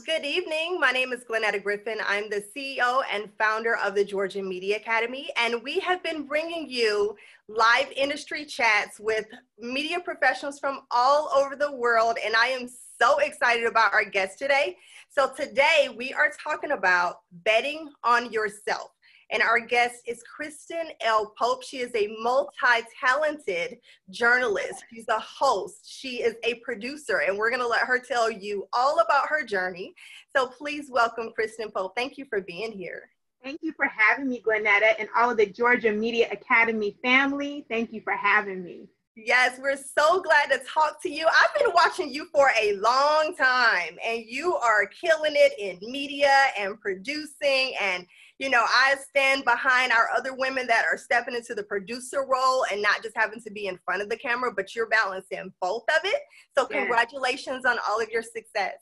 Good evening. My name is GlenNeta Griffin. I'm the CEO and founder of the Georgia Media Academy, and we have been bringing you live industry chats with media professionals from all over the world, and I am so excited about our guest today. So today we are talking about betting on yourself. And our guest is Kristen L. Pope. She is a multi-talented journalist. She's a host. She is a producer, and we're going to let her tell you all about her journey. So please welcome Kristen Pope. Thank you for being here. Thank you for having me, GlenNeta, and all of the Georgia Media Academy family. Thank you for having me. Yes, we're so glad to talk to you. I've been watching you for a long time, and you are killing it in media and producing. And, you know, I stand behind our other women that are stepping into the producer role and not just having to be in front of the camera, but you're balancing both of it. So congratulations on all of your success.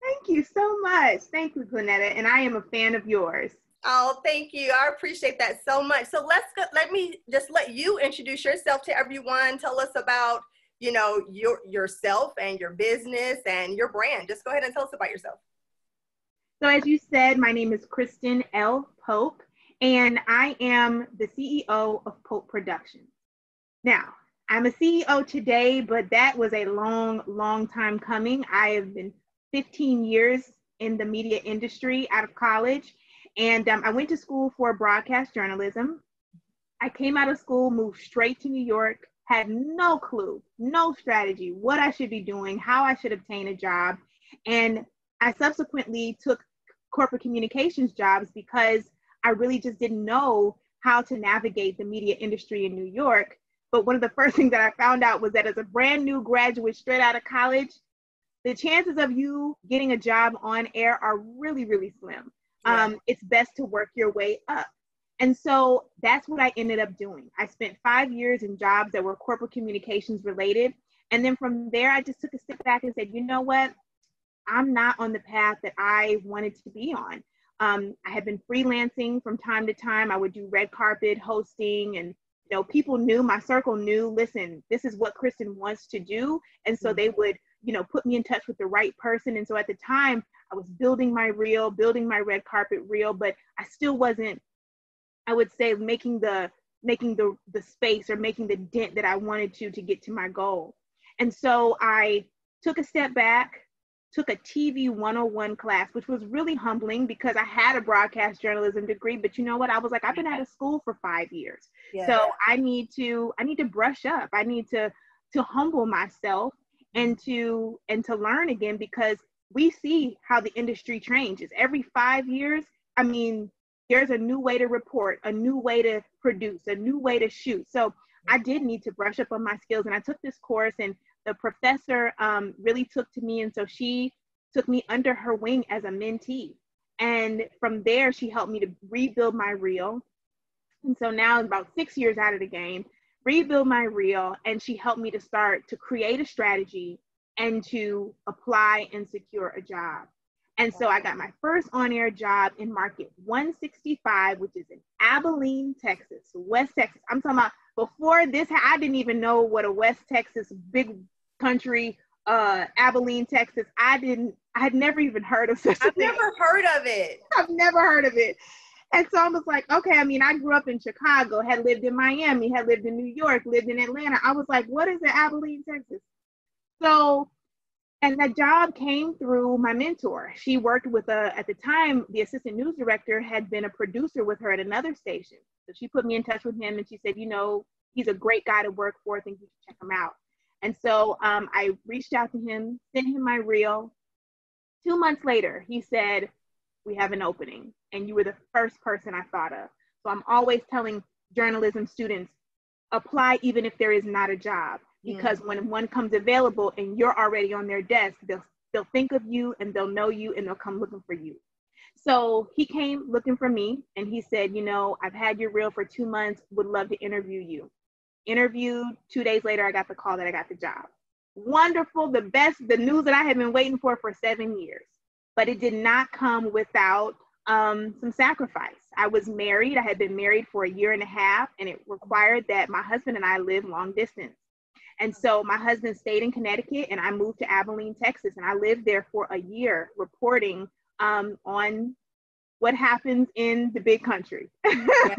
Thank you so much. Thank you, GlenNeta, and I am a fan of yours. Oh, thank you. I appreciate that so much. So let me just let you introduce yourself to everyone. Tell us about, you know, yourself and your business and your brand. Just go ahead and tell us about yourself. So as you said, my name is Kristen L. Pope, and I am the CEO of Pope Productions. Now, I'm a CEO today, but that was a long time coming. I have been 15 years in the media industry out of college. And I went to school for broadcast journalism. I came out of school, moved straight to New York, had no clue, no strategy, what I should be doing, how I should obtain a job. And I subsequently took corporate communications jobs because I really just didn't know how to navigate the media industry in New York. But one of the first things that I found out was that as a brand new graduate straight out of college, the chances of you getting a job on air are really slim. It's best to work your way up. And so that's what I ended up doing. I spent 5 years in jobs that were corporate communications related. And then from there, I just took a step back and said, you know what? I'm not on the path that I wanted to be on. I had been freelancing from time to time. I would do red carpet hosting, and you know, people knew, my circle knew, listen, this is what Kristen wants to do. And so they would, you know, put me in touch with the right person. And so at the time, I was building my reel, building my red carpet reel, but I still wasn't, I would say, making the space or making the dent that I wanted to get to my goal. And so I took a step back, took a TV 101 class, which was really humbling because I had a broadcast journalism degree, but you know what? I was like, I've been out of school for 5 years. Yeah. So I need to brush up. I need to humble myself and to learn again, because we see how the industry changes. Every 5 years, I mean, there's a new way to report, a new way to produce, a new way to shoot. So I did need to brush up on my skills, and I took this course, and the professor really took to me. And so she took me under her wing as a mentee. And from there, she helped me to rebuild my reel. And so now about 6 years out of the game, rebuild my reel, and she helped me to start to create a strategy and to apply and secure a job. And so I got my first on-air job in market 165, which is in Abilene, Texas, West Texas. I'm talking about before this, I didn't even know what a West Texas, big country, Abilene, Texas. I had never even heard of such a thing. I've never heard of it. I've never heard of it. And so I was like, okay, I mean, I grew up in Chicago, had lived in Miami, had lived in New York, lived in Atlanta. I was like, what is it, Abilene, Texas? So, and that job came through my mentor. She worked with at the time, the assistant news director had been a producer with her at another station. So she put me in touch with him, and she said, you know, he's a great guy to work for. I think you should check him out. And so I reached out to him, sent him my reel. 2 months later, he said, we have an opening, and you were the first person I thought of. So I'm always telling journalism students, apply even if there is not a job. Because when one comes available and you're already on their desk, they'll think of you, and they'll know you, and they'll come looking for you. So he came looking for me, and he said, you know, I've had your reel for 2 months, would love to interview you. Interviewed, 2 days later, I got the call that I got the job. Wonderful, the best, the news that I had been waiting for 7 years. But it did not come without some sacrifice. I was married. I had been married for 1.5 years, and it required that my husband and I live long distance. And so my husband stayed in Connecticut and I moved to Abilene, Texas, and I lived there for a year reporting on what happens in the big country. Yeah.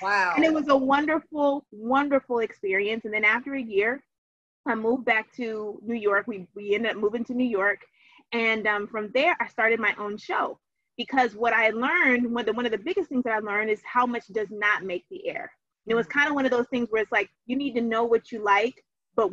Wow. And it was a wonderful, wonderful experience. And then after a year, I moved back to New York. We ended up moving to New York. And from there, I started my own show, because what I learned, one of the biggest things that I learned is how much does not make the air. And it was kind of one of those things where it's like, you need to know what you like, but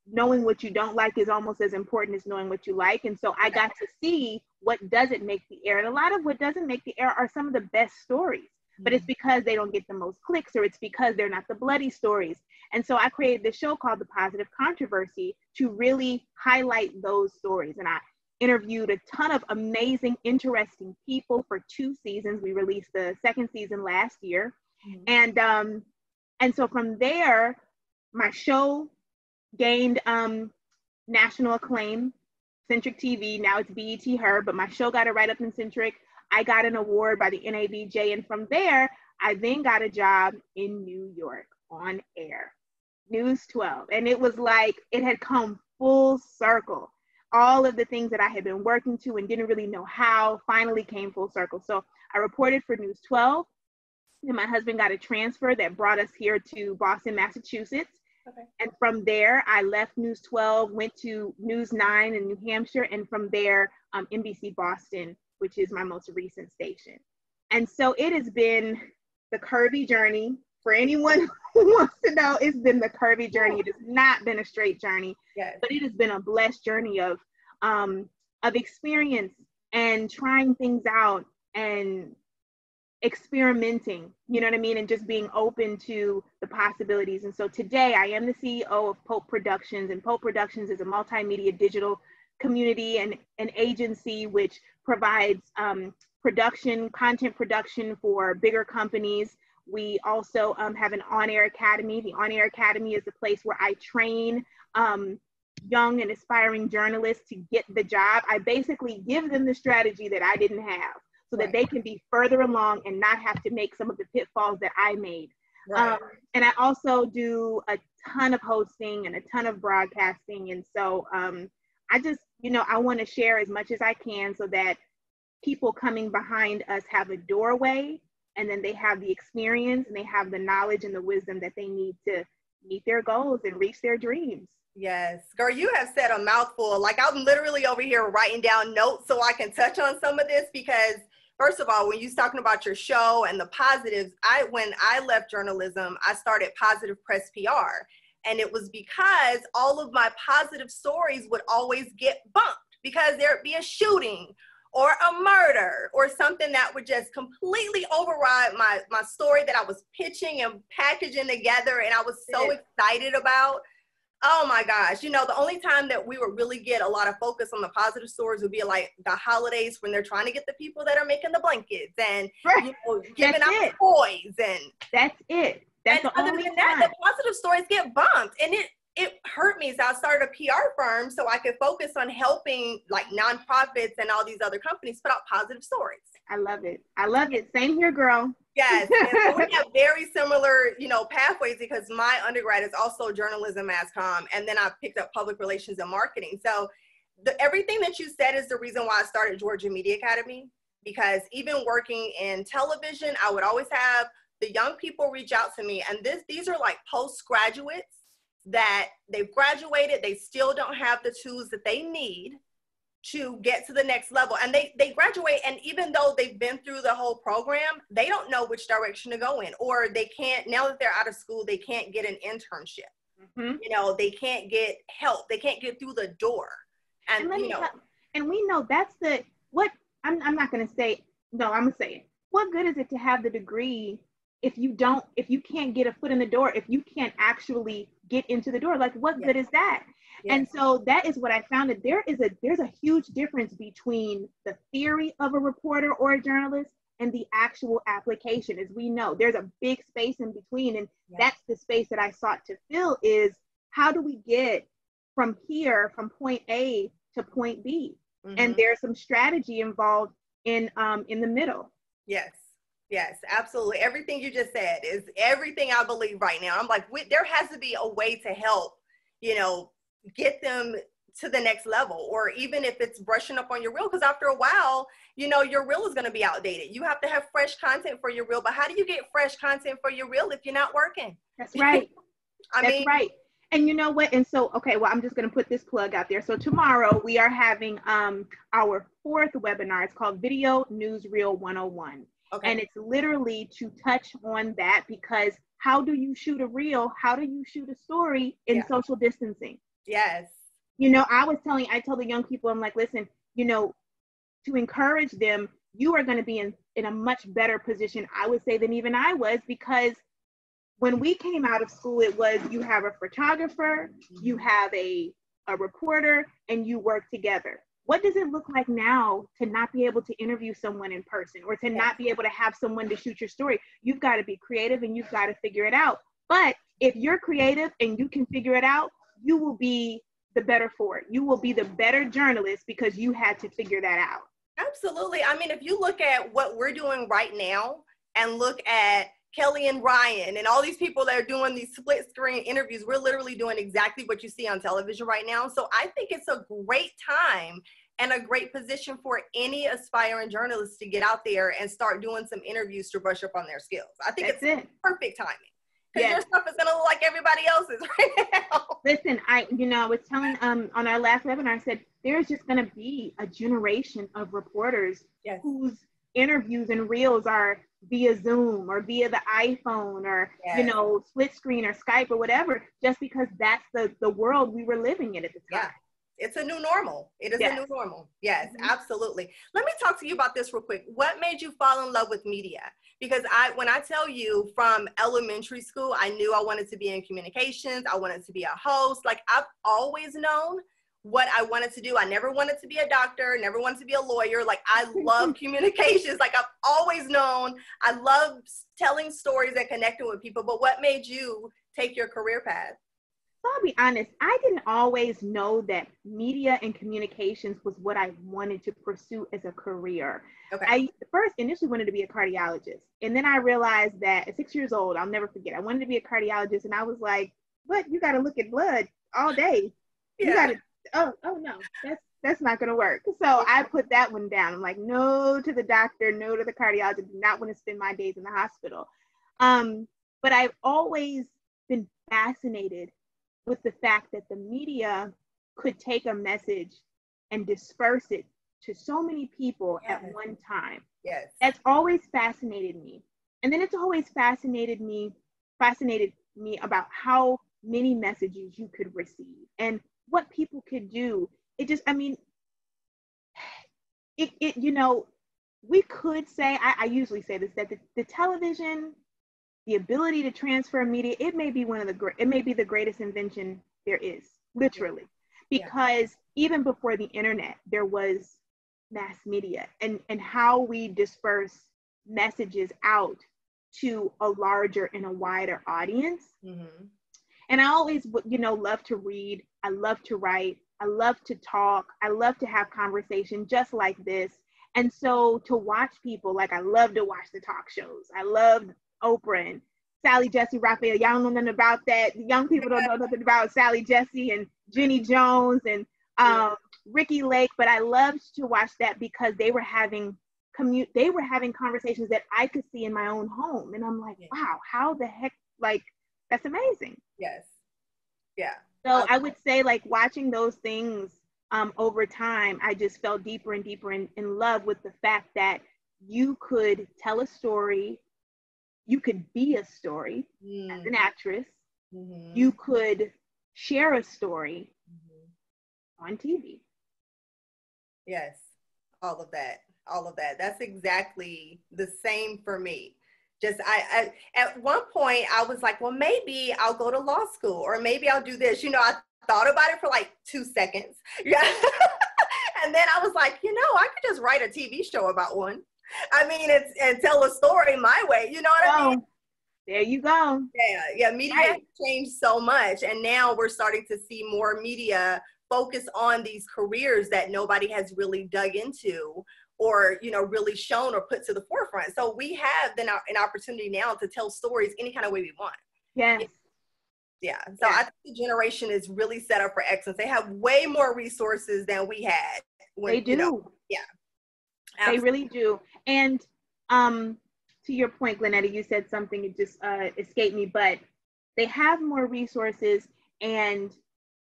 knowing what you don't like is almost as important as knowing what you like. And so I got to see what doesn't make the air. And a lot of what doesn't make the air are some of the best stories, but it's because they don't get the most clicks, or it's because they're not the bloody stories. And so I created this show called The Positive Controversy to really highlight those stories. And I interviewed a ton of amazing, interesting people for 2 seasons. We released the 2nd season last year. And so from there, my show gained national acclaim. Centric TV, now it's BET Her, but my show got a write-up in Centric. I got an award by the NABJ, and from there, I then got a job in New York on air, News 12. And it was like, it had come full circle. All of the things that I had been working to and didn't really know how finally came full circle. So I reported for News 12, and my husband got a transfer that brought us here to Boston, Massachusetts. Okay. And from there, I left News 12, went to News 9 in New Hampshire, and from there, NBC Boston, which is my most recent station. And so it has been the curvy journey. For anyone who wants to know, it's been the curvy journey. It has not been a straight journey, but it has been a blessed journey of experience and trying things out and experimenting, you know what I mean? And just being open to the possibilities. And so today I am the CEO of Pope Productions, and Pope Productions is a multimedia digital community and an agency which provides content production for bigger companies. We also have an on-air academy. The on-air academy is a place where I train young and aspiring journalists to get the job. I basically give them the strategy that I didn't have, so that they can be further along and not have to make some of the pitfalls that I made. Right. And I also do a ton of hosting and a ton of broadcasting. And so I just, I want to share as much as I can so that people coming behind us have a doorway, and then they have the experience and they have the knowledge and the wisdom that they need to meet their goals and reach their dreams. Yes, girl, you have said a mouthful. Like, I'm literally over here writing down notes so I can touch on some of this, because first of all, when you're talking about your show and the positives, when I left journalism, I started Positive Press PR. And it was because all of my positive stories would always get bumped, because there'd be a shooting or a murder or something that would just completely override my story that I was pitching and packaging together and I was so excited about. Oh my gosh, the only time that we would really get a lot of focus on the positive stories would be like the holidays, when they're trying to get the people that are making the blankets and giving out toys, and that's it. That's and other than that, the positive stories get bumped, and it hurt me. So I started a PR firm so I could focus on helping like nonprofits and all these other companies put out positive stories. I love it. I love it. Same here, girl. Yes. And so we have very similar, pathways, because my undergrad is also journalism, mass comm, and then I picked up public relations and marketing. So everything that you said is the reason why I started Georgia Media Academy, because even working in television, I would always have the young people reach out to me, and these are like postgraduates that they've graduated, they still don't have the tools that they need to get to the next level. And they graduate, and even though they've been through the whole program, they don't know which direction to go in, or they can't, now that they're out of school, they can't get an internship. Mm-hmm. They can't get help. They can't get through the door. And we know that's I'm not going to say, no, I'm going to say it. What good is it to have the degree if you can't get a foot in the door, if you can't actually get into the door? Like, what good is that? Yes. And so that is what I found, that there's a huge difference between the theory of a reporter or a journalist and the actual application. As we know, there's a big space in between. And that's the space that I sought to fill, is how do we get from point A to point B? Mm-hmm. And there's some strategy involved in the middle. Yes, absolutely. Everything you just said is everything I believe right now. I'm like, there has to be a way to help, get them to the next level, or even if it's brushing up on your reel, because after a while, your reel is going to be outdated. You have to have fresh content for your reel, but how do you get fresh content for your reel if you're not working? That's right. That's right. And you know what? And so, okay, well, I'm just going to put this plug out there. So tomorrow we are having our 4th webinar. It's called Video Newsreel 101. Okay. And it's literally to touch on that, because how do you shoot a reel? How do you shoot a story in social distancing? Yes. I tell the young people, I'm like, listen, to encourage them, you are going to be in a much better position, I would say, than even I was, because when we came out of school, it was, you have a photographer, you have a reporter, and you work together. What does it look like now to not be able to interview someone in person, or to not be able to have someone to shoot your story? You've got to be creative and you've got to figure it out. But if you're creative and you can figure it out, you will be the better for it. You will be the better journalist because you had to figure that out. Absolutely. I mean, if you look at what we're doing right now and look at Kelly and Ryan and all these people that are doing these split screen interviews, we're literally doing exactly what you see on television right now. So I think it's a great time and a great position for any aspiring journalist to get out there and start doing some interviews to brush up on their skills. I think it's perfect timing. Because your stuff is going to look like everybody else's right now. Listen, I was telling on our last webinar, I said, there's just going to be a generation of reporters whose interviews and reels are via Zoom or via the iPhone or, split screen or Skype or whatever, just because that's the world we were living in at the time. Yeah. It's a new normal. It is a new normal. Yes, absolutely. Let me talk to you about this real quick. What made you fall in love with media? Because when I tell you, from elementary school, I knew I wanted to be in communications. I wanted to be a host. Like, I've always known what I wanted to do. I never wanted to be a doctor, never wanted to be a lawyer. Like, I love communications. Like, I've always known I love telling stories and connecting with people. But what made you take your career path? I'll be honest, I didn't always know that media and communications was what I wanted to pursue as a career. Okay. I first initially wanted to be a cardiologist. And then I realized that at 6 years old, I'll never forget, I wanted to be a cardiologist. And I was like, what? You got to look at blood all day. Yeah. You got to, oh no, that's not going to work. So I put that one down. I'm like, no to the doctor, no to the cardiologist. Do not want to spend my days in the hospital. But I've always been fascinated with the fact that the media could take a message and disperse it to so many people at one time. Yes. That's always fascinated me. And then it's always fascinated me about how many messages you could receive and what people could do. It just, I mean, we could say, I usually say this, that the television, the ability to transfer media, it may be the greatest invention there is, literally, because even before the internet, there was mass media and how we disperse messages out to a larger and a wider audience. Mm-hmm. And I always, love to read. I love to write. I love to talk. I love to have conversation just like this. And so to watch people, like, I love to watch the talk shows. I love Oprah and Sally Jesse Raphael. Y'all don't know nothing about that. The young people don't know nothing about Sally Jesse and Jenny Jones and Ricky Lake. But I loved to watch that because they were having conversations that I could see in my own home. And I'm like, wow, how the heck, like, that's amazing. Yes. Yeah. So I would say, like, watching those things over time, I just fell deeper and deeper in love with the fact that you could tell a story. You could be a story as an actress. Mm-hmm. You could share a story on TV. Yes, all of that. That's exactly the same for me. Just I at one point I was like, well, maybe I'll go to law school or maybe I'll do this. I thought about it for like 2 seconds. Yeah. And then I was like, I could just write a TV show about one. I mean, and tell a story my way. You know what I mean? There you go. Yeah. Media has changed so much. And now we're starting to see more media focus on these careers that nobody has really dug into or, really shown or put to the forefront. So we have then an opportunity now to tell stories any kind of way we want. Yes. Yeah. So I think the generation is really set up for excellence. They have way more resources than we had when, They do. Yeah. Absolutely. They really do. And to your point, GlenNeta, you said something, it just escaped me, but they have more resources and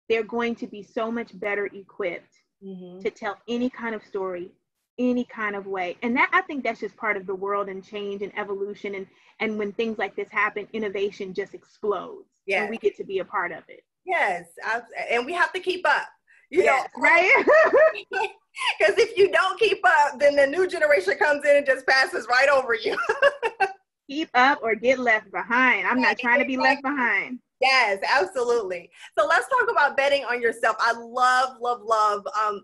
they're going to be so much better equipped to tell any kind of story, any kind of way. And that, I think that's just part of the world and change and evolution. And when things like this happen, innovation just explodes. Yeah. And we get to be a part of it. Yes. And we have to keep up. You know, right? Because if you don't keep up, then the new generation comes in and just passes right over you. Keep up or get left behind. I'm not trying to be left behind. Yes, absolutely. So let's talk about betting on yourself. I love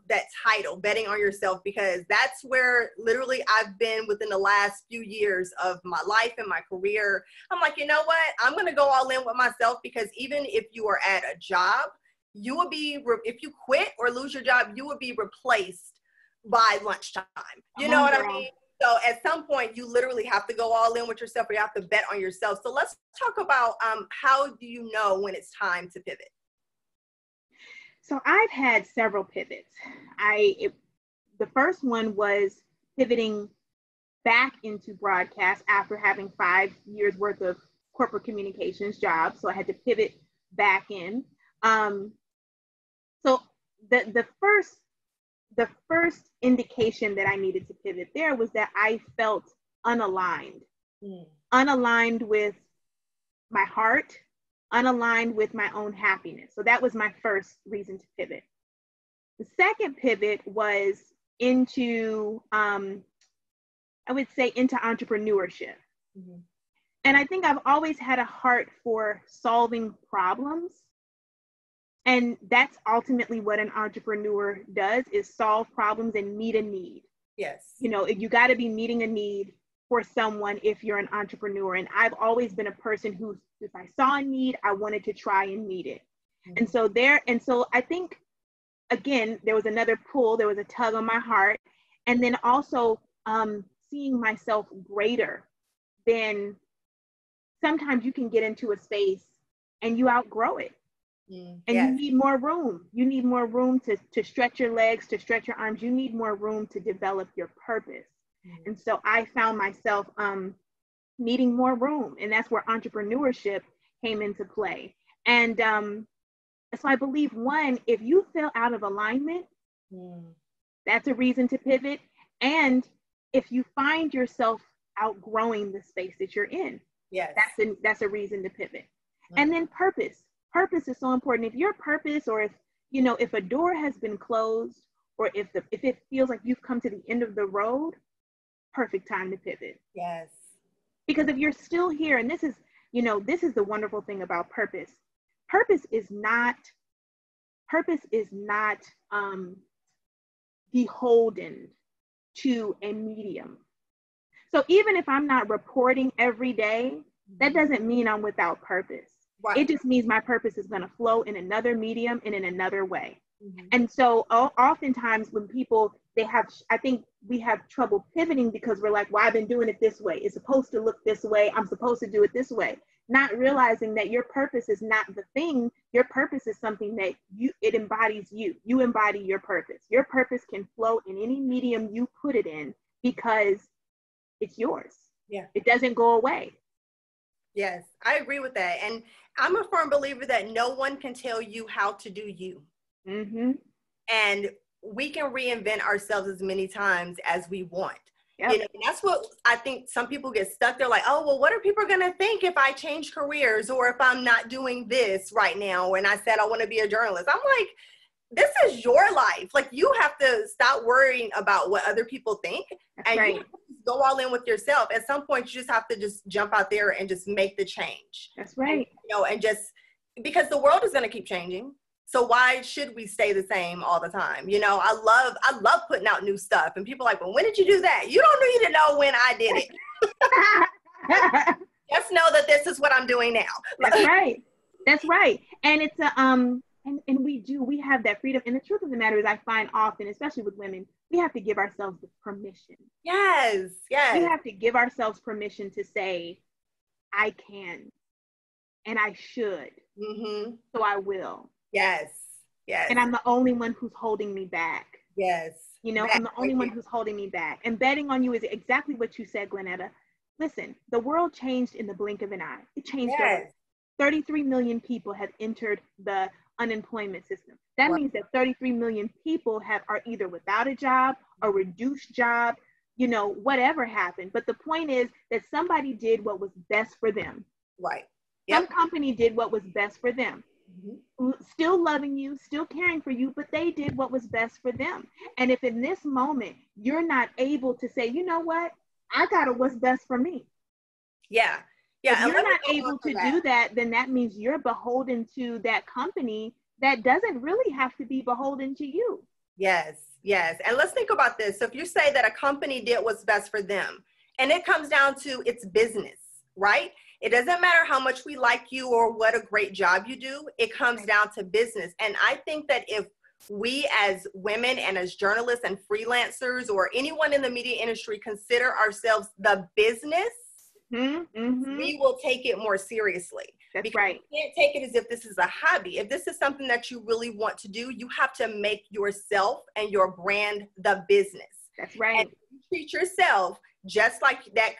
that title, betting on yourself, because that's where literally I've been within the last few years of my life and my career. I'm like, you know what? I'm going to go all in with myself, because even if you are at a job, you will be, if you quit or lose your job, you will be replaced by lunchtime. You know what I mean? So at some point, you literally have to go all in with yourself, or you have to bet on yourself. So let's talk about how do you know when it's time to pivot? So I've had several pivots. The first one was pivoting back into broadcast after having 5 years worth of corporate communications jobs. So I had to pivot back in. So the first indication that I needed to pivot there was that I felt unaligned, unaligned with my heart, unaligned with my own happiness. So that was my first reason to pivot. The second pivot was into, I would say, into entrepreneurship. And I think I've always had a heart for solving problems. And that's ultimately what an entrepreneur does, is solve problems and meet a need. Yes. You know, you got to be meeting a need for someone if you're an entrepreneur. And I've always been a person who, if I saw a need, I wanted to try and meet it. And so I think, again, there was another pull, there was a tug on my heart. And then also seeing myself greater than, sometimes you can get into a space and you outgrow it. And you need more room. You need more room to stretch your legs, to stretch your arms. You need more room to develop your purpose. And so I found myself needing more room. And that's where entrepreneurship came into play. And so I believe, one, if you feel out of alignment, that's a reason to pivot. And if you find yourself outgrowing the space that you're in, that's a reason to pivot. And then purpose. Purpose is so important. If your purpose, or if a door has been closed, or if it feels like you've come to the end of the road, perfect time to pivot. Yes. Because if you're still here, and this is the wonderful thing about purpose. Purpose is not beholden to a medium. So even if I'm not reporting every day, that doesn't mean I'm without purpose. Right. It just means my purpose is going to flow in another medium and in another way. And so oftentimes when people, I think we have trouble pivoting because we're like, well, I've been doing it this way. It's supposed to look this way. I'm supposed to do it this way. Not realizing that your purpose is not the thing. Your purpose is something that it embodies you. You embody your purpose. Your purpose can flow in any medium you put it in because it's yours. Yeah. It doesn't go away. Yes, I agree with that. And I'm a firm believer that no one can tell you how to do you. And we can reinvent ourselves as many times as we want. Yep. And that's what I think some people get stuck. They're like, oh, well, what are people going to think if I change careers, or if I'm not doing this right now? And I said I want to be a journalist. I'm like, this is your life. Like, you have to stop worrying about what other people think. That's and right. You have to go all in with yourself. At some point, you just have to just jump out there and just make the change. That's right. And, and just because the world is going to keep changing. So why should we stay the same all the time? I love putting out new stuff, and people are like, well, when did you do that? You don't need to know when I did it. Just know that this is what I'm doing now. That's right. That's right. And it's and we have that freedom. And the truth of the matter is, I find often, especially with women, we have to give ourselves the permission. Yes. Yes. We have to give ourselves permission to say, I can, and I should. So I will. Yes. Yes. And I'm the only one who's holding me back. Yes. You know, I'm the only one who's holding me back. And betting on you is exactly what you said, GlenNeta. Listen, the world changed in the blink of an eye. It changed. Yes. 33 million people have entered the unemployment system. That means that 33 million people are either without a job, a reduced job, you know, whatever happened. But the point is that somebody did what was best for them. Right. Some company did what was best for them. Still loving you, still caring for you, but they did what was best for them. And if in this moment you're not able to say, you know what, I got what's best for me. Yeah. If you're not able to do that, then that means you're beholden to that company that doesn't really have to be beholden to you. Yes, yes. And let's think about this. So if you say that a company did what's best for them, and it comes down to its business, right? It doesn't matter how much we like you or what a great job you do. It comes down to business. And I think that if we as women and as journalists and freelancers or anyone in the media industry consider ourselves the business, we will take it more seriously. That's right. You can't take it as if this is a hobby. If this is something that you really want to do, you have to make yourself and your brand the business. That's right. And you treat yourself just like that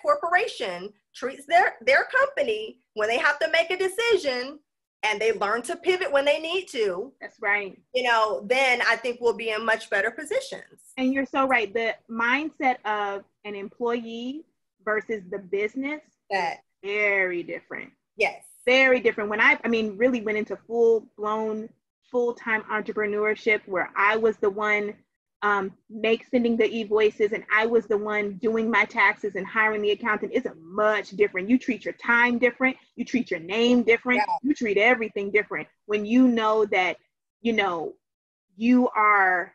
corporation treats their company when they have to make a decision, and they learn to pivot when they need to. That's right. You know, then I think we'll be in much better positions. And you're so right. The mindset of an employee versus the business, that very different. Yes. Very different. When I really went into full-blown, full-time entrepreneurship where I was the one sending the e-voices and I was the one doing my taxes and hiring the accountant, is much different. You treat your time different. You treat your name different. Yeah. You treat everything different when you know that, you know, you are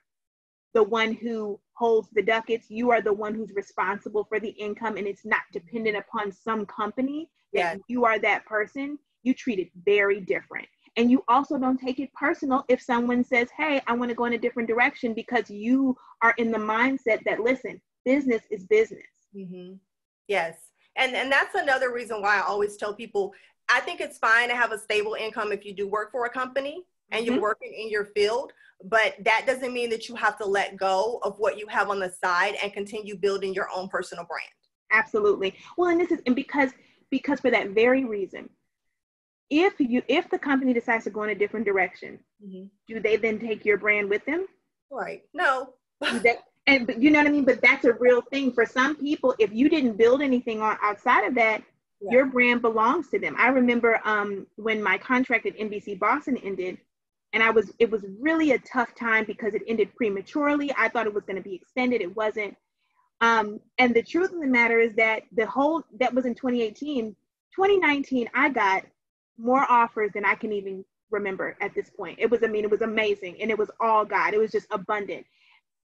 the one who holds the ducats. You are the one who's responsible for the income, and it's not dependent upon some company. That you are that person. You treat it very different. And you also don't take it personal if someone says, hey, I want to go in a different direction, because you are in the mindset that, listen, business is business. Yes. And that's another reason why I always tell people, I think it's fine to have a stable income if you do work for a company and you're working in your field, but that doesn't mean that you have to let go of what you have on the side and continue building your own personal brand. Absolutely. Well, and because for that very reason, if the company decides to go in a different direction, do they then take your brand with them? Right. No. But you know what I mean? But that's a real thing. For some people, if you didn't build anything outside of that, your brand belongs to them. I remember when my contract at NBC Boston ended, and it was really a tough time because it ended prematurely. I thought it was going to be extended. It wasn't. And the truth of the matter is that that was in 2018. 2019, I got more offers than I can even remember at this point. It was amazing. And it was all God. It was just abundant.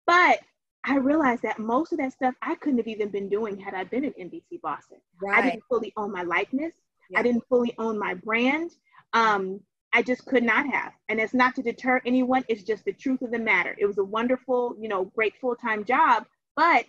But I realized that most of that stuff I couldn't have even been doing had I been at NBC Boston. Right. I didn't fully own my likeness. Yeah. I didn't fully own my brand. I just could not have. And it's not to deter anyone. It's just the truth of the matter. It was a wonderful, great full-time job, but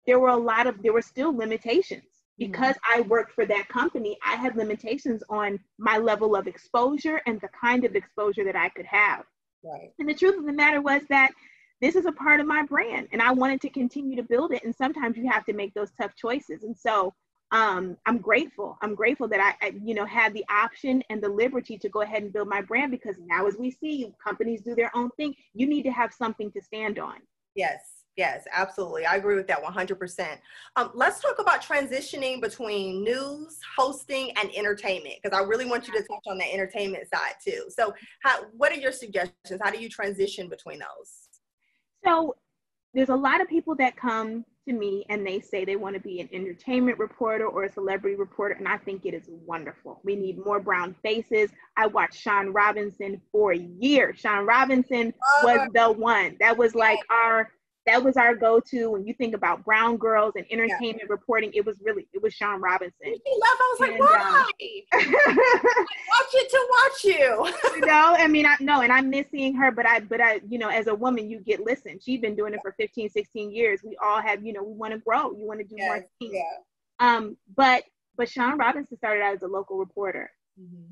there were still limitations. Because I worked for that company, I had limitations on my level of exposure and the kind of exposure that I could have. Right. And the truth of the matter was that this is a part of my brand, and I wanted to continue to build it. And sometimes you have to make those tough choices. And so I'm grateful. I'm grateful that I had the option and the liberty to go ahead and build my brand, because now, as we see, companies do their own thing. You need to have something to stand on. Yes. Yes, absolutely. I agree with that 100%. Let's talk about transitioning between news, hosting, and entertainment, because I really want you to touch on the entertainment side too. So what are your suggestions? How do you transition between those? So there's a lot of people that come to me and they say they want to be an entertainment reporter or a celebrity reporter, and I think it is wonderful. We need more brown faces. I watched Sean Robinson for years. Sean Robinson was the one. That was like that was our go-to when you think about brown girls and entertainment reporting. It was Sean Robinson. I was like, why? I watch it to watch you. And I miss seeing her, but I, as a woman, listen, she's been doing it for 15, 16 years. We all have, we want to grow. You want to do more things. Yeah. But Sean Robinson started out as a local reporter.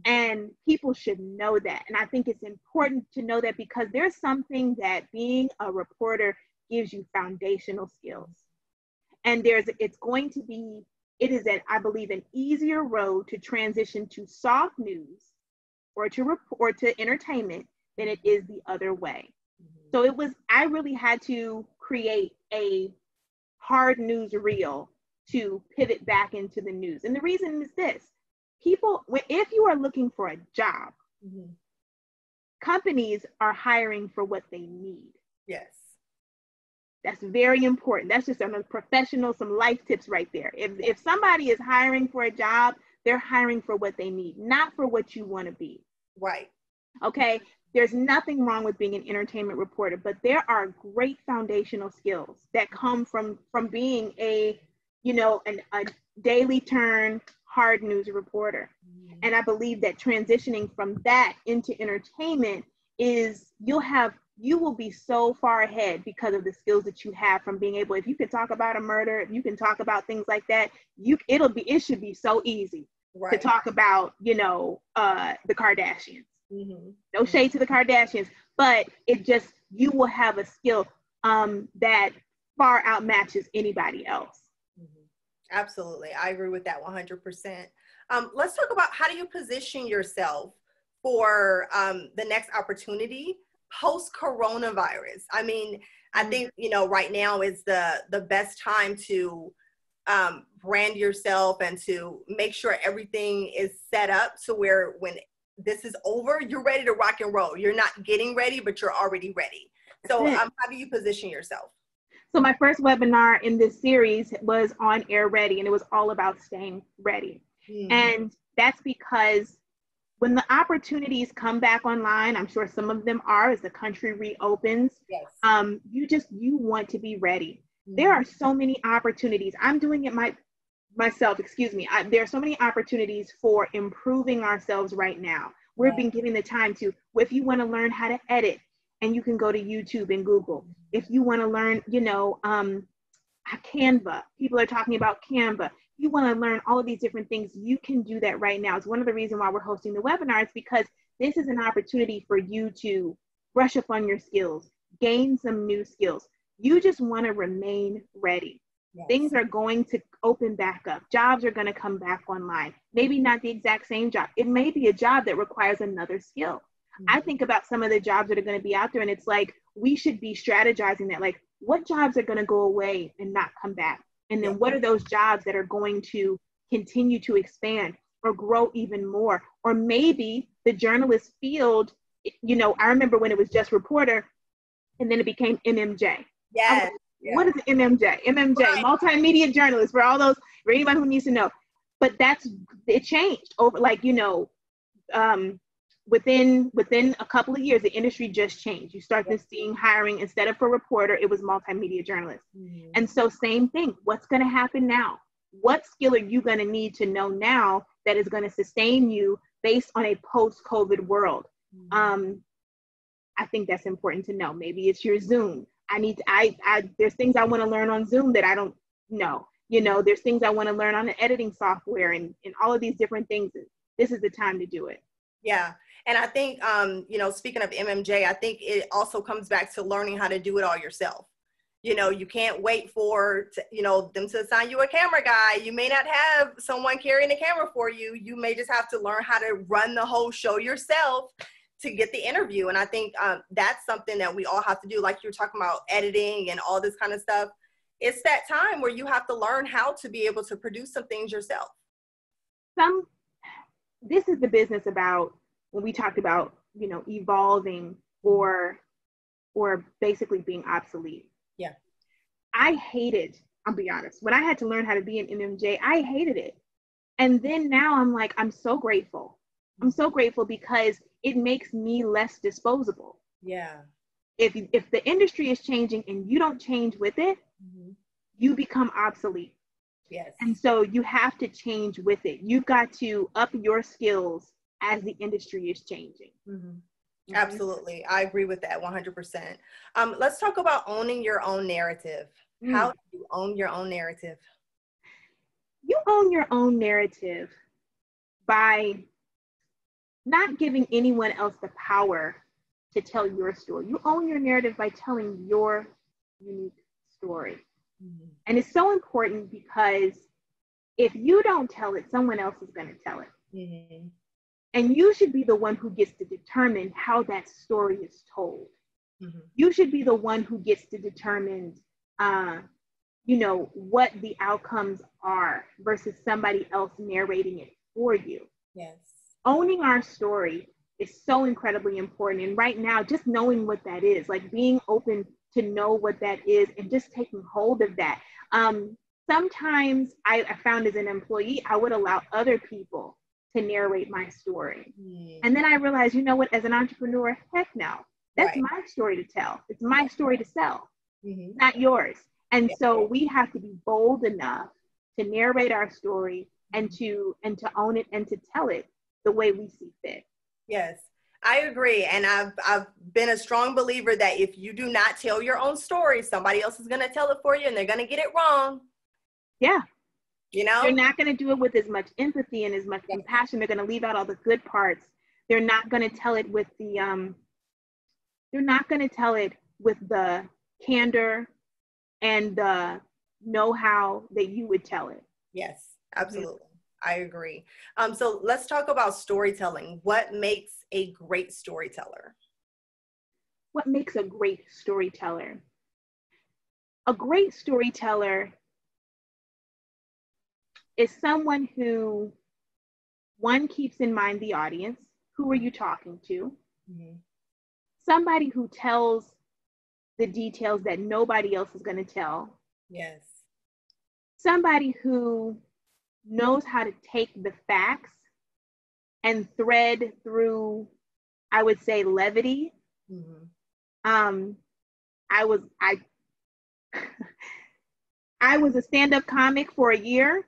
And people should know that. And I think it's important to know that because there's something that being a reporter gives you foundational skills. And it is, I believe, an easier road to transition to soft news or to entertainment than it is the other way. So I really had to create a hard news reel to pivot back into the news. And the reason is this: if you are looking for a job, companies are hiring for what they need. Yes. That's very important. That's just some professional, some life tips right there. If somebody is hiring for a job, they're hiring for what they need, not for what you want to be. Right. Okay. There's nothing wrong with being an entertainment reporter, but there are great foundational skills that come from being a daily turn hard news reporter. And I believe that transitioning from that into entertainment you will be so far ahead because of the skills that you have from being able, if you can talk about a murder, if you can talk about things like that, it should be so easy to talk about, the Kardashians. No shade to the Kardashians, but you will have a skill that far outmatches anybody else. Absolutely. I agree with that 100%. Let's talk about, how do you position yourself for the next opportunity post-coronavirus? I mean, I think, right now is the best time to brand yourself and to make sure everything is set up so where when this is over, you're ready to rock and roll. You're not getting ready, but you're already ready. So how do you position yourself? So my first webinar in this series was on Air Ready, and it was all about staying ready. And that's because when the opportunities come back online, I'm sure some of them are as the country reopens, yes. You want to be ready. There are so many opportunities. I'm doing it myself, there are so many opportunities for improving ourselves right now. We've been given the time to, if you want to learn how to edit, and you can go to YouTube and Google. If you want to learn, Canva, people are talking about Canva. You want to learn all of these different things, you can do that right now. It's one of the reasons why we're hosting the webinar, is because this is an opportunity for you to brush up on your skills, gain some new skills. You just want to remain ready. Yes. Things are going to open back up. Jobs are going to come back online. Maybe not the exact same job. It may be a job that requires another skill. I think about some of the jobs that are going to be out there, and it's like, we should be strategizing that, like, what jobs are going to go away and not come back? And then what are those jobs that are going to continue to expand or grow even more? Or maybe the journalist field, I remember when it was just reporter, and then it became MMJ. Yes. What is MMJ? MMJ, multimedia journalist, for anyone who needs to know. But it changed over, within a couple of years, the industry just changed. You start seeing hiring, instead of for reporter, it was multimedia journalist. And so same thing, what's going to happen now? What skill are you going to need to know now that is going to sustain you based on a post-COVID world? I think that's important to know. Maybe it's your Zoom. There's things I want to learn on Zoom that I don't know. There's things I want to learn on the editing software and all of these different things. This is the time to do it. Yeah. And I think, speaking of MMJ, I think it also comes back to learning how to do it all yourself. You can't wait for, them to assign you a camera guy. You may not have someone carrying a camera for you. You may just have to learn how to run the whole show yourself to get the interview. And I think that's something that we all have to do. Like you're talking about editing and all this kind of stuff. It's that time where you have to learn how to be able to produce some things yourself. This is the business about when we talked about, evolving or basically being obsolete. Yeah. I'll be honest, when I had to learn how to be an MMJ, I hated it. And then now I'm like, I'm so grateful. I'm so grateful because it makes me less disposable. Yeah. If the industry is changing and you don't change with it, you become obsolete. Yes. And so you have to change with it. You've got to up your skills as the industry is changing. Absolutely. I agree with that 100%. Let's talk about owning your own narrative. How do you own your own narrative? You own your own narrative by not giving anyone else the power to tell your story. You own your narrative by telling your unique story. Mm-hmm. And it's so important because if you don't tell it, someone else is going to tell it. Mm-hmm. And you should be the one who gets to determine how that story is told. Mm-hmm. You should be the one who gets to determine, what the outcomes are versus somebody else narrating it for you. Yes. Owning our story is so incredibly important. And right now, just knowing what that is, like being open to know what that is and just taking hold of that. Sometimes I found as an employee, I would allow other people to narrate my story. Mm. And then I realized, you know what, as an entrepreneur, heck no, that's my story to tell. It's my story to sell, not yours. And so we have to be bold enough to narrate our story and to own it and to tell it the way we see fit. Yes, I agree. And I've been a strong believer that if you do not tell your own story, somebody else is going to tell it for you and they're going to get it wrong. Yeah. You know, they're not going to do it with as much empathy and as much compassion. They're going to leave out all the good parts. They're not going to tell it with the, they're not going to tell it with the candor and the know-how that you would tell it. Yes, absolutely. Mm-hmm. I agree. So let's talk about storytelling. What makes a great storyteller? What makes a great storyteller? A great storyteller is someone who, one, keeps in mind the audience. Who are you talking to? Mm-hmm. Somebody who tells the details that nobody else is going to tell. Yes. Somebody who knows how to take the facts and thread through, I would say, levity. Mm-hmm. I was a stand-up comic for a year.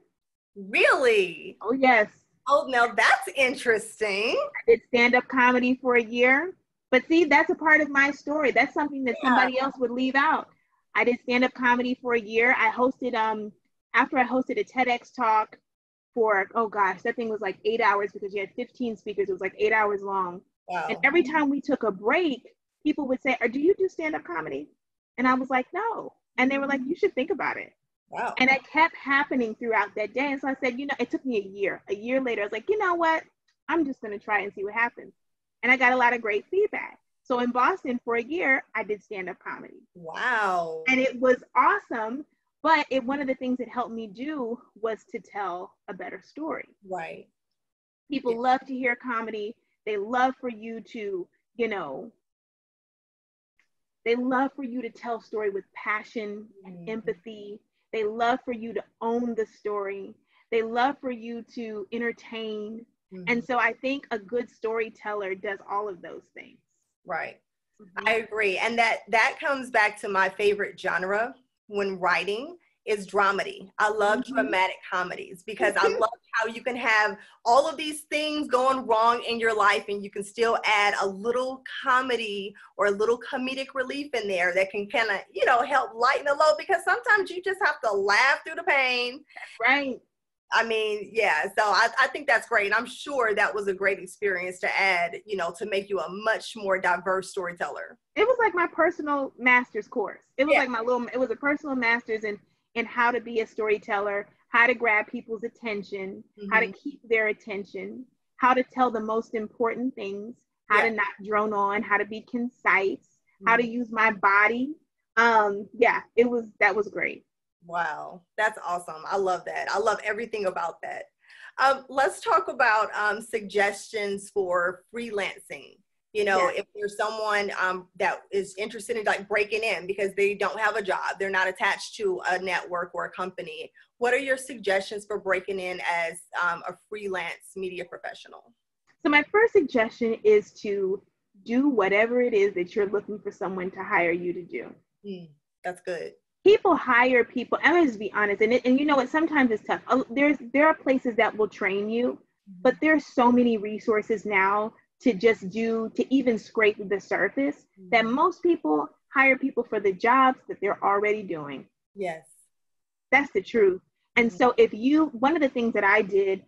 Really? Oh, yes. Oh, now that's interesting. I did stand-up comedy for a year. But see, that's a part of my story. That's something that somebody else would leave out. I did stand-up comedy for a year. I hosted, after I hosted a TEDx talk for, oh gosh, that thing was like 8 hours because you had 15 speakers. It was like 8 hours long. Wow. And every time we took a break, people would say, do you do stand-up comedy? And I was like, no. And they were like, you should think about it. Wow. And it kept happening throughout that day. And so I said, it took me a year. A year later, I was like, you know what? I'm just going to try and see what happens. And I got a lot of great feedback. So in Boston for a year, I did stand-up comedy. Wow. And it was awesome. But one of the things it helped me do was to tell a better story. Right. People love to hear comedy. They love for you to, they love for you to tell story with passion and empathy. They love for you to own the story. They love for you to entertain. Mm-hmm. And so I think a good storyteller does all of those things. Right. Mm-hmm. I agree. And that comes back to my favorite genre when writing is dramedy. I love dramatic comedies because I love how you can have all of these things going wrong in your life and you can still add a little comedy or a little comedic relief in there that can kind of, help lighten the load because sometimes you just have to laugh through the pain. Right. I mean, yeah, so I think that's great. And I'm sure that was a great experience to add, to make you a much more diverse storyteller. It was like my personal master's course. It was like it was a personal master's in how to be a storyteller, how to grab people's attention, how to keep their attention, how to tell the most important things, how to not drone on, how to be concise, how to use my body. That was great. Wow, that's awesome. I love that. I love everything about that. Let's talk about suggestions for freelancing. If there's someone that is interested in like breaking in because they don't have a job, they're not attached to a network or a company. What are your suggestions for breaking in as a freelance media professional? So my first suggestion is to do whatever it is that you're looking for someone to hire you to do. That's good. People hire people, and let's be honest, and you know what, sometimes it's tough. There are places that will train you, but there's so many resources now to even scrape the surface that most people hire people for the jobs that they're already doing. Yes. That's the truth. And so one of the things that I did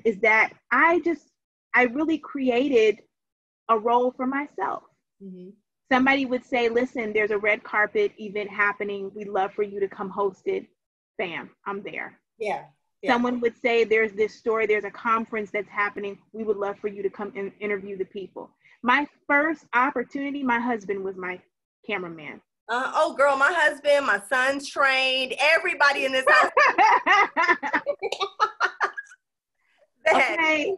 is that I just I really created a role for myself. Mm-hmm. Somebody would say, listen, there's a red carpet event happening. We'd love for you to come host it. Bam, I'm there. Yeah. Yeah. Someone would say, there's this story, there's a conference that's happening. We would love for you to come and interview the people. My first opportunity, my husband was my cameraman. Oh, girl, my husband, my son's trained, everybody in this house. Okay.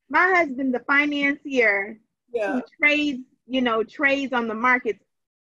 My husband, the financier, yeah. who trades on the markets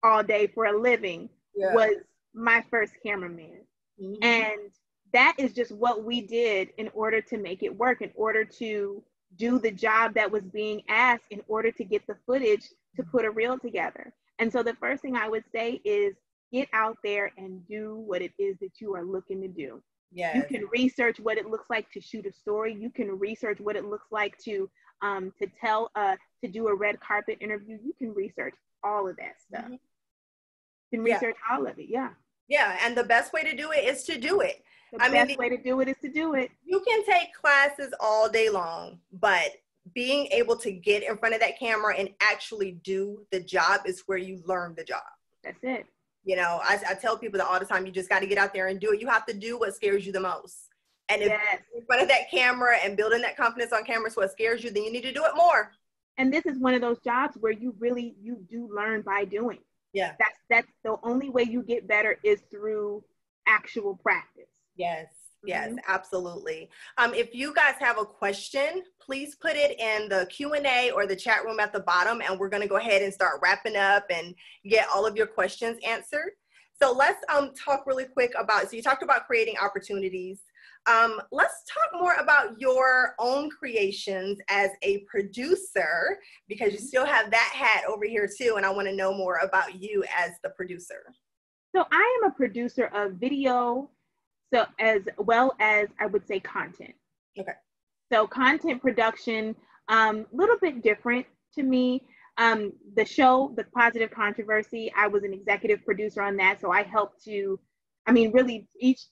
all day for a living, was my first cameraman. Mm-hmm. And that is just what we did in order to make it work, in order to do the job that was being asked, in order to get the footage to put a reel together. And so the first thing I would say is get out there and do what it is that you are looking to do. Yes. You can research what it looks like to shoot a story. You can research what it looks like to do a red carpet interview. You can research all of that stuff. Mm-hmm. You can research all of it. Yeah. Yeah. And the best way to do it is to do it. The best way to do it is to do it. You can take classes all day long, but being able to get in front of that camera and actually do the job is where you learn the job. That's it. You know, I tell people that all the time, you just got to get out there and do it. You have to do what scares you the most. And if in front of that camera and building that confidence on camera is what scares you, then you need to do it more. And this is one of those jobs where you do learn by doing. Yeah. That's the only way you get better is through actual practice. Yes. Yes, absolutely. If you guys have a question, please put it in the Q&A or the chat room at the bottom, and we're going to go ahead and start wrapping up and get all of your questions answered. So let's talk really quick about, so you talked about creating opportunities. Let's talk more about your own creations as a producer, because you still have that hat over here too, and I want to know more about you as the producer. So I am a producer of video, so as well as I would say content. Okay. So content production, little bit different to me. The show, The Positive Controversy, I was an executive producer on that. So I helped to, really each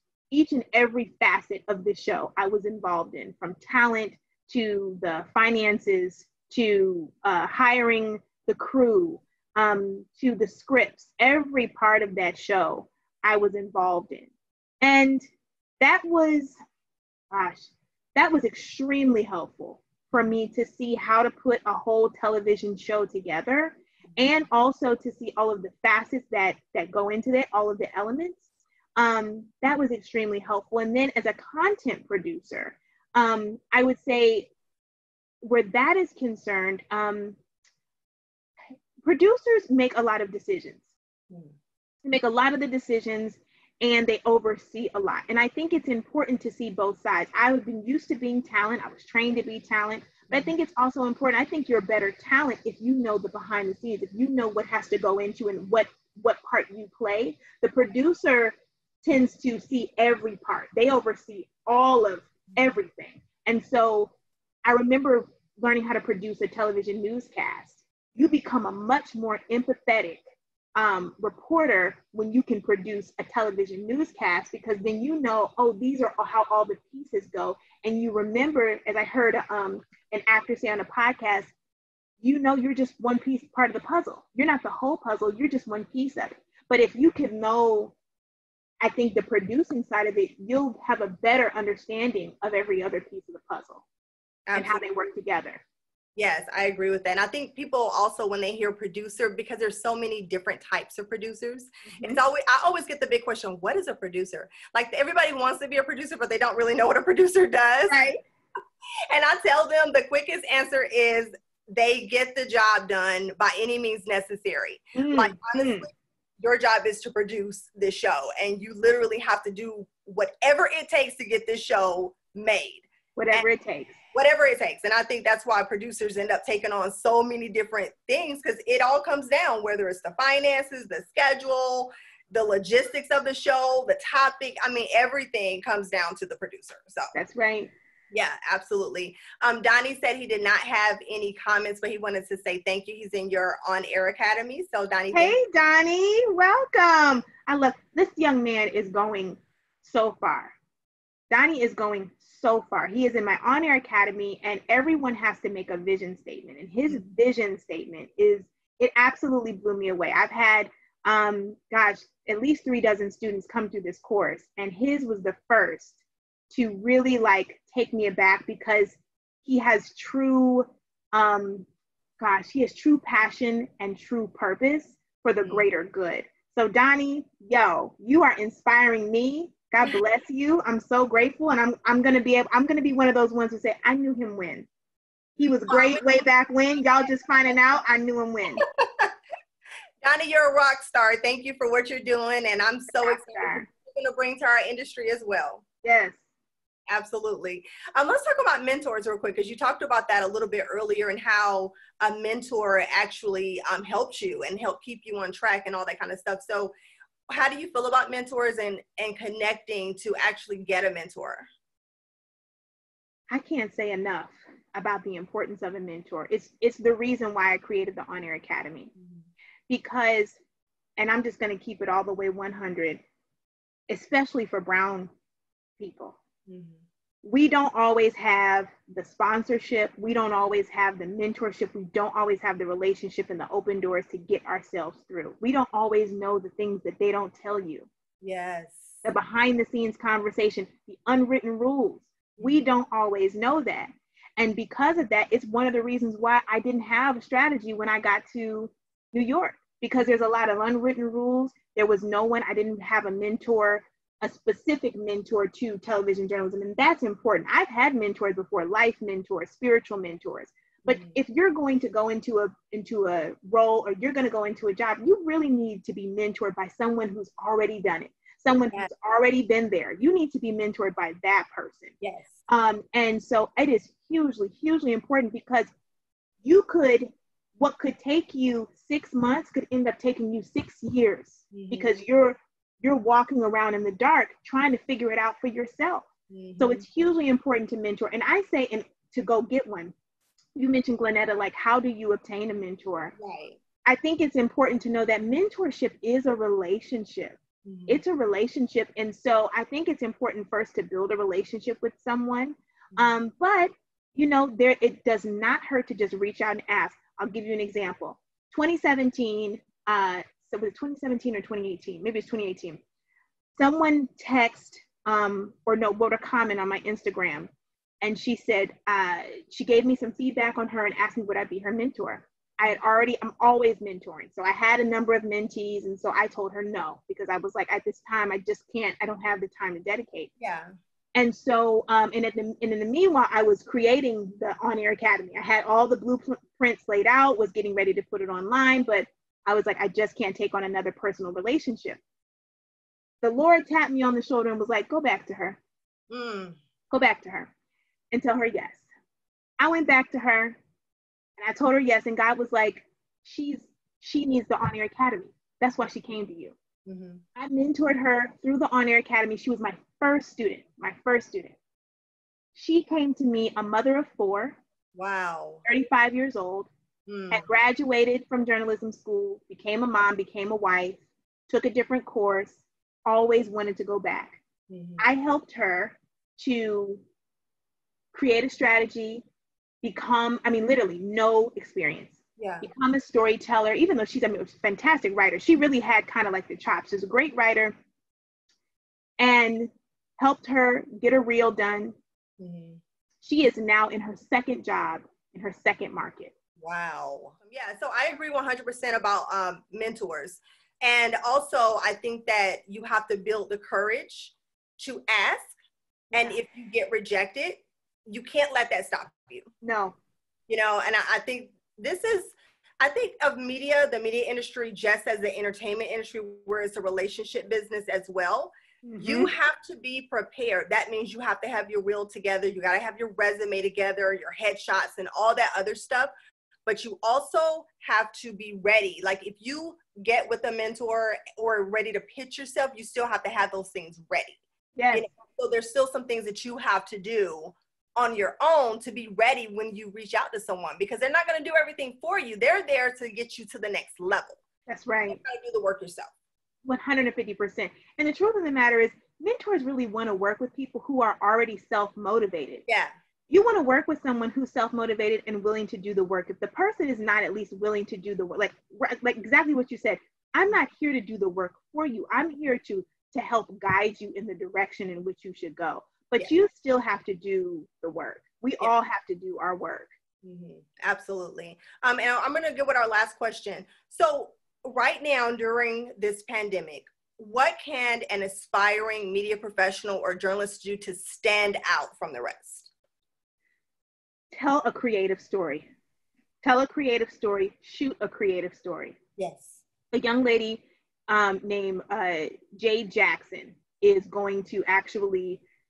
and every facet of the show I was involved in, from talent to the finances to hiring the crew to the scripts. Every part of that show I was involved in. And that was extremely helpful for me to see how to put a whole television show together, and also to see all of the facets that go into it, all of the elements. That was extremely helpful. And then as a content producer, I would say where that is concerned, producers make a lot of decisions. They make a lot of the decisions, and they oversee a lot. And I think it's important to see both sides. I've been used to being talent. I was trained to be talent, but I think it's also important. I think you're a better talent if you know the behind the scenes, if you know what has to go into and what part you play. The producer tends to see every part. They oversee all of everything. And so I remember learning how to produce a television newscast. You become a much more empathetic reporter when you can produce a television newscast, because then you know, oh, these are how all the pieces go. And you remember, as I heard an actor say on a podcast, you know, you're just one piece, part of the puzzle. You're not the whole puzzle, you're just one piece of it. But if you can know, I think, the producing side of it, you'll have a better understanding of every other piece of the puzzle. Absolutely. And how they work together. Yes, I agree with that. And I think people also, when they hear producer, because there's so many different types of producers, it's always, I always get the big question, what is a producer? Like, everybody wants to be a producer, but they don't really know what a producer does. Right. And I tell them the quickest answer is they get the job done by any means necessary. Like, honestly, your job is to produce this show, and you literally have to do whatever it takes to get this show made. Whatever it takes. Whatever it takes. And I think that's why producers end up taking on so many different things, because it all comes down, whether it's the finances, the schedule, the logistics of the show, the topic. I mean, everything comes down to the producer. So that's right. Yeah, absolutely. Donnie said he did not have any comments, but he wanted to say thank you. He's in your on-air academy. So Donnie. Hey, Donnie, welcome. I love this young man is going so far. Donnie is going so far. He is in my on-air academy, and everyone has to make a vision statement. And his vision statement it absolutely blew me away. I've had, at least 3 dozen students come through this course, and his was the first to really like take me aback because he has true, he has true passion and true purpose for the greater good. So Donnie, you are inspiring me. God bless you. I'm so grateful. And I'm gonna be one of those ones who say, I knew him when. He was great way back when. Y'all just finding out, I knew him when. Donnie, you're a rock star. Thank you for what you're doing. And I'm so excited for what you're gonna bring to our industry as well. Yes. Absolutely. Let's talk about mentors real quick, because you talked about that a little bit earlier and how a mentor actually helps you and help keep you on track and all that kind of stuff. So how do you feel about mentors and connecting to actually get a mentor? I can't say enough about the importance of a mentor. It's the reason why I created the On Air Academy. Because, and I'm just going to keep it all the way 100, especially for Brown people. We don't always have the sponsorship. We don't always have the mentorship. We don't always have the relationship and the open doors to get ourselves through. We don't always know the things that they don't tell you. Yes. The behind the scenes conversation, the unwritten rules. We don't always know that. And because of that, it's one of the reasons why I didn't have a strategy when I got to New York, because there's a lot of unwritten rules. There was no one, I didn't have a mentor, a specific mentor to television journalism. And that's important. I've had mentors before, life mentors, spiritual mentors. But if you're going to go into a role, or you're going to go into a job, you really need to be mentored by someone who's already done it, someone who's already been there. You need to be mentored by that person. Yes. And so it is hugely, hugely important, because what could take you 6 months could end up taking you 6 years, because you're walking around in the dark trying to figure it out for yourself. So it's hugely important to mentor. And I say, to go get one. You mentioned, GlenNeta, like, how do you obtain a mentor? Right. I think it's important to know that mentorship is a relationship. It's a relationship. And so I think it's important first to build a relationship with someone. But, it does not hurt to just reach out and ask. I'll give you an example. 2017, so was it 2017 or 2018? Maybe it's 2018. Someone wrote a comment on my Instagram, and she said, she gave me some feedback on her and asked me would I be her mentor. I'm always mentoring. So I had a number of mentees. And so I told her no, because I was like, at this time, I just can't, I don't have the time to dedicate. Yeah. And so, in the meanwhile, I was creating the On Air Academy. I had all the blueprints laid out, was getting ready to put it online, but I was like, I just can't take on another personal relationship. The Lord tapped me on the shoulder and was like, go back to her. Go back to her and tell her yes. I went back to her and I told her yes. And God was like, she needs the On Air Academy. That's why she came to you. I mentored her through the On Air Academy. She was my first student. She came to me, a mother of 4. Wow. 35 years old, had graduated from journalism school, became a mom, became a wife, took a different course, always wanted to go back. I helped her to create a strategy, literally no experience. Yeah. Become a storyteller, even though she's a fantastic writer. She really had kind of like the chops. She's a great writer, and helped her get a reel done. She is now in her second job, in her second market. Wow. Yeah. So I agree 100% about mentors. And also, I think that you have to build the courage to ask. And if you get rejected, you can't let that stop you. No. And I think I think of the media industry, just as the entertainment industry, where it's a relationship business as well. You have to be prepared. That means you have to have your reel together. You got to have your resume together, your headshots and all that other stuff. But you also have to be ready. Like, if you get with a mentor or ready to pitch yourself, you still have to have those things ready. Yes. So there's still some things that you have to do on your own to be ready when you reach out to someone, because they're not going to do everything for you. They're there to get you to the next level. That's right. You got to do the work yourself. 150%. And the truth of the matter is, mentors really want to work with people who are already self-motivated. Yeah. You want to work with someone who's self-motivated and willing to do the work. If the person is not at least willing to do the work, like exactly what you said, I'm not here to do the work for you. I'm here to help guide you in the direction in which you should go. But you still have to do the work. We all have to do our work. Mm-hmm. Absolutely. And I'm going to go with our last question. So right now during this pandemic, what can an aspiring media professional or journalist do to stand out from the rest? Tell a creative story. Tell a creative story. Shoot a creative story. Yes. A young lady named Jade Jackson is going to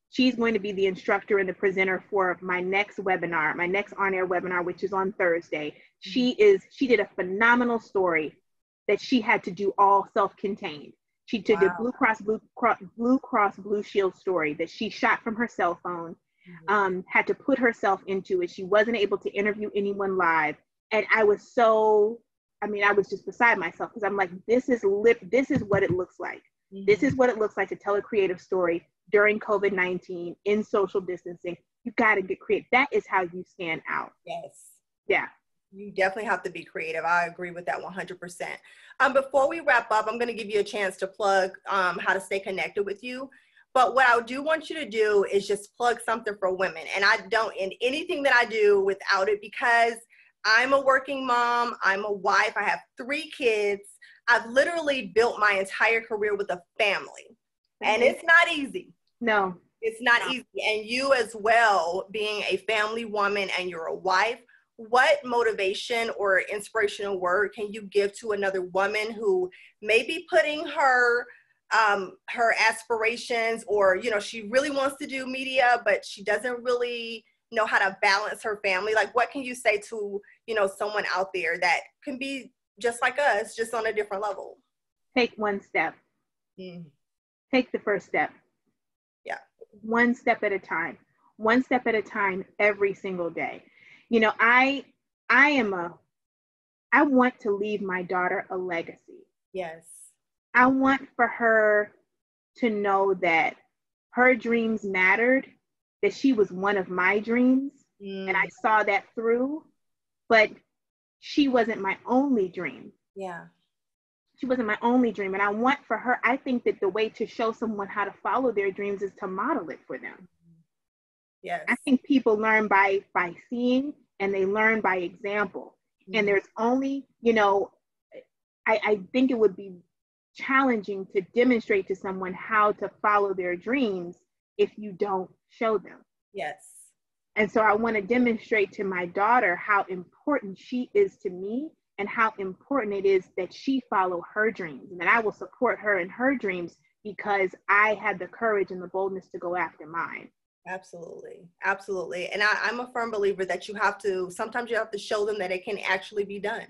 she's going to be the instructor and the presenter for my next webinar, my next on-air webinar, which is on Thursday. Mm-hmm. She did a phenomenal story that she had to do all self-contained. She did a Blue Cross Blue Shield story that she shot from her cell phone, had to put herself into it. She wasn't able to interview anyone live. And I was just beside myself because I'm like, this is what it looks like. Mm-hmm. This is what it looks like to tell a creative story during COVID-19 in social distancing. You got to get creative. That is how you stand out. Yes. Yeah. You definitely have to be creative. I agree with that 100%. Before we wrap up, I'm going to give you a chance to plug how to stay connected with you. But what I do want you to do is just plug something for women. And I don't end anything that I do without it because I'm a working mom. I'm a wife. I have 3 kids. I've literally built my entire career with a family. And it's not easy. No. It's not easy. And you as well, being a family woman and you're a wife, what motivation or inspirational word can you give to another woman who may be putting her aspirations or, she really wants to do media, but she doesn't really know how to balance her family? Like, what can you say to, someone out there that can be just like us, just on a different level? Take one step. Take the first step. Yeah. One step at a time. One step at a time every single day. I want to leave my daughter a legacy. Yes. I want for her to know that her dreams mattered, that she was one of my dreams, and I saw that through, but she wasn't my only dream. Yeah. She wasn't my only dream. And I want for her, I think that the way to show someone how to follow their dreams is to model it for them. Yes. I think people learn by seeing, and they learn by example. And there's only, I think it would be challenging to demonstrate to someone how to follow their dreams if you don't show them. Yes. And so I want to demonstrate to my daughter how important she is to me and how important it is that she follow her dreams, and that I will support her in her dreams because I had the courage and the boldness to go after mine. Absolutely. Absolutely. And I'm a firm believer that sometimes you have to show them that it can actually be done.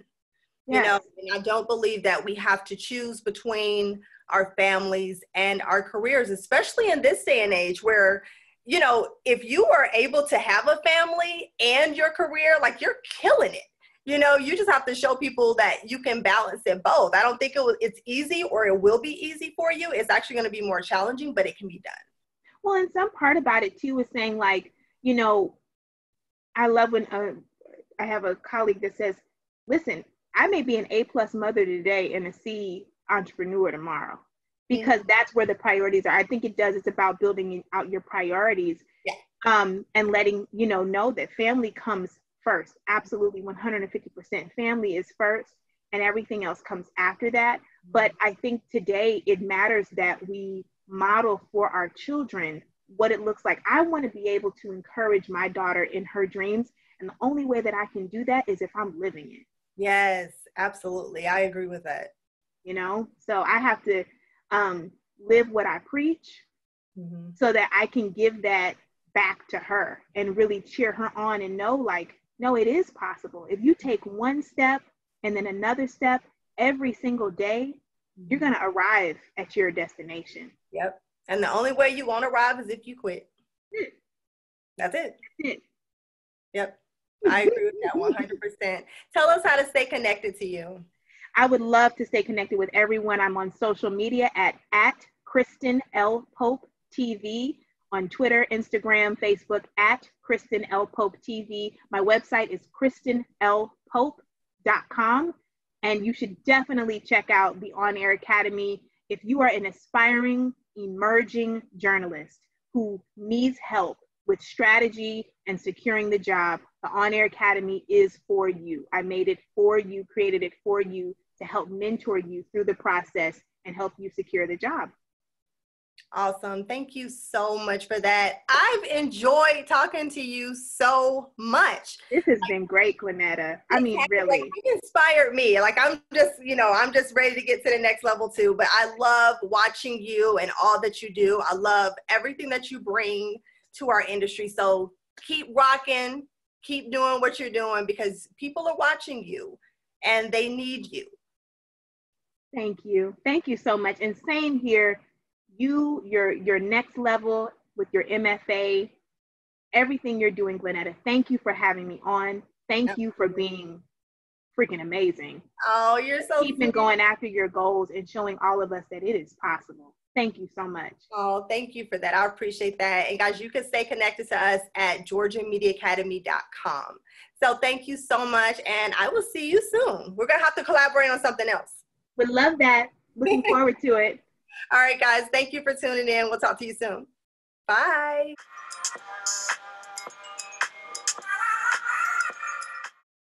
Yes. And I don't believe that we have to choose between our families and our careers, especially in this day and age where, if you are able to have a family and your career, like, you're killing it. You just have to show people that you can balance it both. I don't think it's easy, or it will be easy for you. It's actually going to be more challenging, but it can be done. Well, and some part about it too is saying, like, I love when I have a colleague that says, listen, I may be an A+ mother today and a C entrepreneur tomorrow, because that's where the priorities are. I think it's about building out your priorities. Yeah. And letting, know that family comes first. Absolutely. 150%. Family is first and everything else comes after that. But I think today it matters that we model for our children what it looks like. I want to be able to encourage my daughter in her dreams. And the only way that I can do that is if I'm living it. Yes, absolutely. I agree with that. So I have to live what I preach so that I can give that back to her and really cheer her on and know, like, no, it is possible. If you take one step and then another step every single day, you're going to arrive at your destination. Yep. And the only way you won't arrive is if you quit. That's it. Yep. I agree with that 100%. Tell us how to stay connected to you. I would love to stay connected with everyone. I'm on social media at Kristen L. Pope TV on Twitter, Instagram, Facebook at Kristen L. Pope TV. My website is kristenlpope.com. And you should definitely check out the On Air Academy if you are an aspiring, emerging journalist who needs help with strategy and securing the job. The On Air Academy is for you. I made it for you, created it for you to help mentor you through the process and help you secure the job. Awesome. Thank you so much for that. I've enjoyed talking to you so much. This has been great, GlenNeta. I mean, really. It inspired me. Like, I'm just ready to get to the next level too. But I love watching you and all that you do. I love everything that you bring to our industry. So keep rocking, keep doing what you're doing, because people are watching you and they need you. Thank you. Thank you so much. And same here. Your next level with your MFA, everything you're doing, GlenNeta. Thank you for having me on. Thank you for being freaking amazing. Oh, you're so keeping going after your goals and showing all of us that it is possible. Thank you so much. Oh, thank you for that. I appreciate that. And guys, you can stay connected to us at georgiamediaacademy.com. So thank you so much. And I will see you soon. We're going to have to collaborate on something else. Would love that. Looking forward to it. All right, guys. Thank you for tuning in. We'll talk to you soon. Bye.